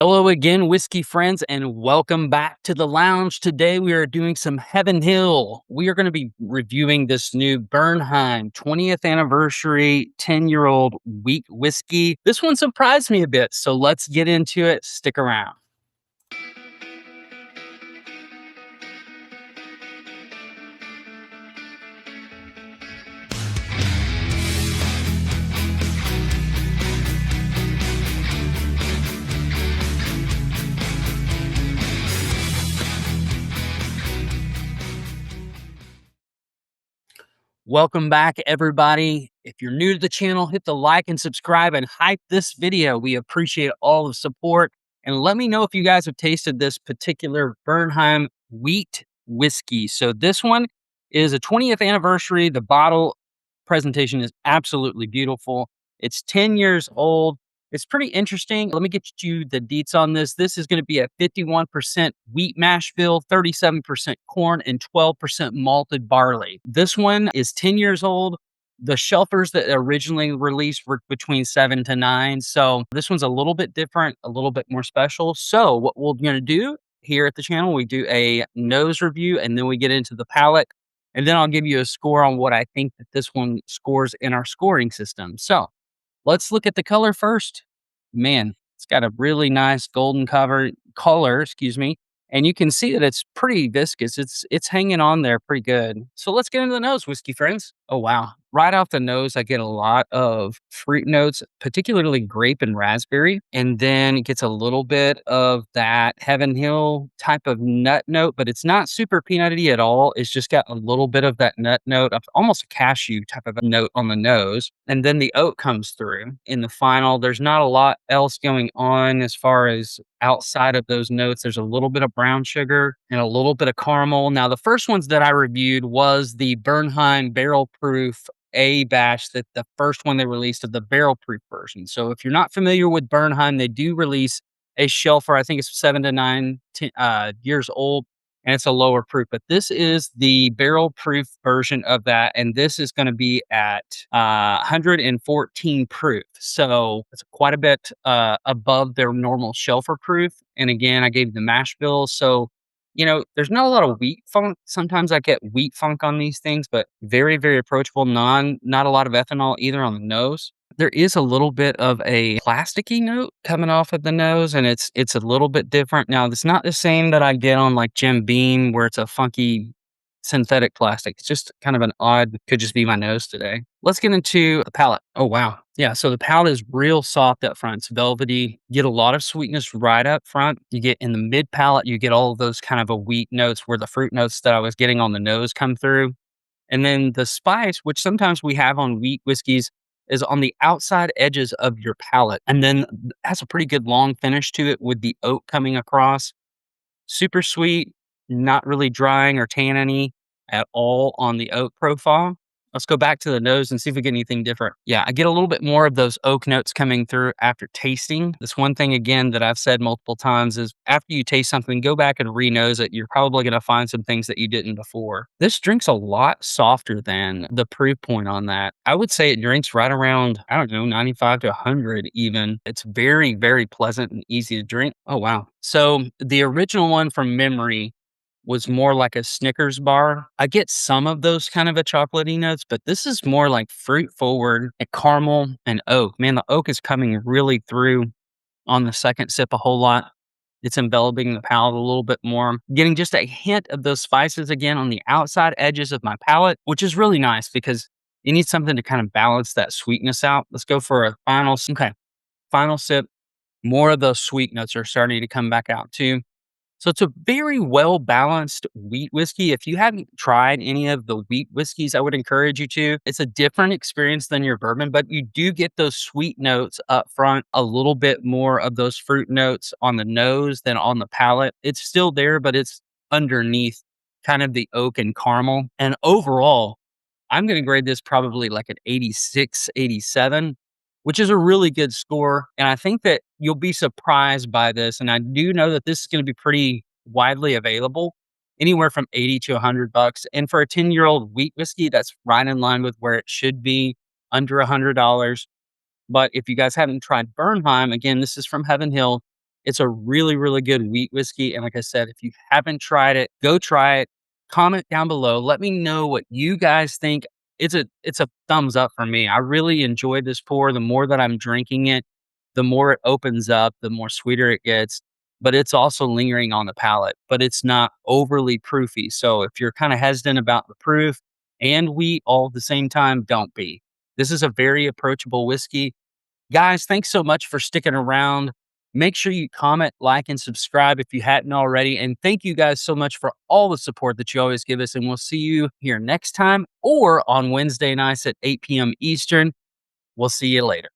Hello again, whiskey friends, and welcome back to the lounge. Today we are doing some Heaven Hill. We are going to be reviewing this new Bernheim 20th anniversary 10-year-old wheat whiskey. This one surprised me a bit, so let's get into it. Stick around. Welcome back, everybody. If you're new to the channel, hit the like and subscribe and hype this video. We appreciate all the support. And let me know if you guys have tasted this particular Bernheim wheat whiskey. So this one is a 20th anniversary. The bottle presentation is absolutely beautiful. It's 10 years old. It's pretty interesting. Let me get you the deets on this. This is going to be a 51% wheat mash bill, 37% corn, and 12% malted barley. This one is 10 years old. The shelfers that originally released were between 7 to 9. So this one's a little bit different, a little bit more special. So what we're going to do here at the channel, we do a nose review and then we get into the palate. And then I'll give you a score on what I think that this one scores in our scoring system. So let's look at the color first. Man, it's got a really nice golden color, excuse me. And you can see that it's pretty viscous. It's hanging on there pretty good. So let's get into the nose, whiskey friends. Oh wow. Right off the nose, I get a lot of fruit notes, particularly grape and raspberry. And then it gets a little bit of that Heaven Hill type of nut note, but it's not super peanutty at all. It's just got a little bit of that nut note, of almost a cashew type of a note on the nose. And then the oak comes through in the final. There's not a lot else going on as far as outside of those notes. There's a little bit of brown sugar and a little bit of caramel. Now, the first ones that I reviewed was the Bernheim barrel proof A batch, that the first one they released of the barrel proof version. So if you're not familiar with Bernheim, they do release a shelfer. I think it's 7 to 9 years old, and it's a lower proof. But this is the barrel proof version of that, and this is going to be at 114 proof. So it's quite a bit above their normal shelfer proof. And again, I gave the mash bill, so there's not a lot of wheat funk. Sometimes I get wheat funk on these things, but very, very approachable. Not a lot of ethanol either on the nose. There is a little bit of a plasticky note coming off of the nose, and it's a little bit different. Now, it's not the same that I get on like Jim Beam, where it's a funky synthetic plastic. It's just kind of an odd, could just be my nose today. Let's get into the palate. Oh, wow. Yeah, so the palate is real soft up front. It's velvety. You get a lot of sweetness right up front. You get in the mid palate, you get all of those kind of a wheat notes where the fruit notes that I was getting on the nose come through. And then the spice, which sometimes we have on wheat whiskeys, is on the outside edges of your palate. And then has a pretty good long finish to it with the oak coming across. Super sweet, not really drying or tanniny at all on the oak profile. Let's go back to the nose and see if we get anything different. Yeah, I get a little bit more of those oak notes coming through after tasting. This one thing, again, that I've said multiple times is after you taste something, go back and re-nose it. You're probably going to find some things that you didn't before. This drink's a lot softer than the proof point on that. I would say it drinks right around, 95 to 100 even. It's very, very pleasant and easy to drink. Oh, wow. So the original one from memory was more like a Snickers bar. I get some of those kind of a chocolatey notes, but this is more like fruit forward and caramel and oak. Man, the oak is coming really through on the second sip a whole lot. It's enveloping the palate a little bit more. Getting just a hint of those spices again on the outside edges of my palate, which is really nice because you need something to kind of balance that sweetness out. Let's go for a final sip. More of those sweet notes are starting to come back out too. So it's a very well balanced wheat whiskey. If you haven't tried any of the wheat whiskeys, I would encourage you to. It's a different experience than your bourbon, but you do get those sweet notes up front, a little bit more of those fruit notes on the nose than on the palate. It's still there, but it's underneath kind of the oak and caramel. And overall, I'm going to grade this probably like an 86, 87, which is a really good score. And I think that you'll be surprised by this. And I do know that this is going to be pretty widely available, anywhere from 80 to $100. And for a 10-year-old wheat whiskey, that's right in line with where it should be, under $100. But if you guys haven't tried Bernheim, again, this is from Heaven Hill. It's a really, really good wheat whiskey. And like I said, if you haven't tried it, go try it. Comment down below. Let me know what you guys think. It's a thumbs up for me. I really enjoyed this pour. The more that I'm drinking it, the more it opens up, the more sweeter it gets. But it's also lingering on the palate, but it's not overly proofy. So if you're kind of hesitant about the proof and wheat all at the same time, don't be. This is a very approachable whiskey. Guys, thanks so much for sticking around. Make sure you comment, like, and subscribe if you hadn't already. And thank you guys so much for all the support that you always give us. And we'll see you here next time or on Wednesday nights at 8 p.m. Eastern. We'll see you later.